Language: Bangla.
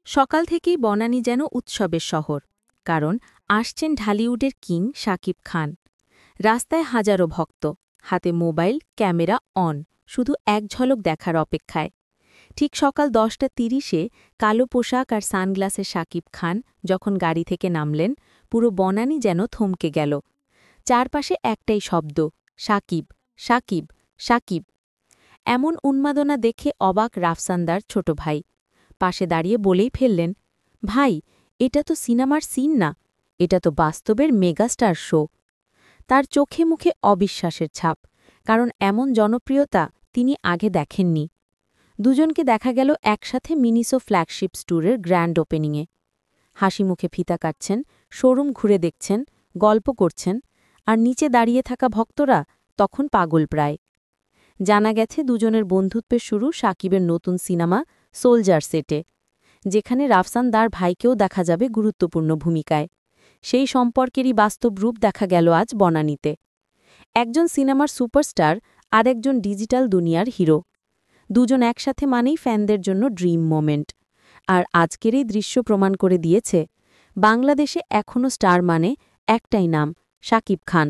সকাল থেকেই বনানী যেন উৎসবের শহর, কারণ আসছেন ঢালিউডের কিং শাকিব খান। রাস্তায় হাজারো ভক্ত, হাতে মোবাইল, ক্যামেরা অন, শুধু এক ঝলক দেখার অপেক্ষায়। ঠিক সকাল 10:30-এ কালো পোশাক আর সানগ্লাসে শাকিব খান যখন গাড়ি থেকে নামলেন, পুরো বনানী যেন থমকে গেল। চারপাশে একটাই শব্দ, শাকিব, শাকিব, শাকিব। এমন উন্মাদনা দেখে অবাক রাফসানদার ছোট ভাই। পাশে দাঁড়িয়ে বলেই ফেললেন, ভাই, এটা তো সিনেমার সিন না, এটা তো বাস্তবের মেগাস্টার শো। তার চোখে মুখে অবিশ্বাসের ছাপ, কারণ এমন জনপ্রিয়তা তিনি আগে দেখেননি। দুজনকে দেখা গেল একসাথে মিনিসো ফ্ল্যাগশিপ স্টোরের গ্র্যান্ড ওপেনিংয়ে। হাসি মুখে ফিতা কাটছেন, শোরুম ঘুরে দেখছেন, গল্প করছেন, আর নিচে দাঁড়িয়ে থাকা ভক্তরা তখন পাগল প্রায়। জানা গেছে দুজনের বন্ধুত্বের শুরু শাকিবের নতুন সিনেমা সোলজার সেটে, যেখানে রাফসান দার ভাইকেও দেখা যাবে গুরুত্বপূর্ণ ভূমিকায়। সেই সম্পর্কেরই বাস্তব রূপ দেখা গেল আজ বনানীতে। একজন সিনেমার সুপারস্টার আর একজন ডিজিটাল দুনিয়ার হিরো, দুজন একসাথে মানেই ফ্যানদের জন্য ড্রিম মোমেন্ট। আর আজকের এই দৃশ্য প্রমাণ করে দিয়েছে, বাংলাদেশে এখনও স্টার মানে একটাই নাম, শাকিব খান।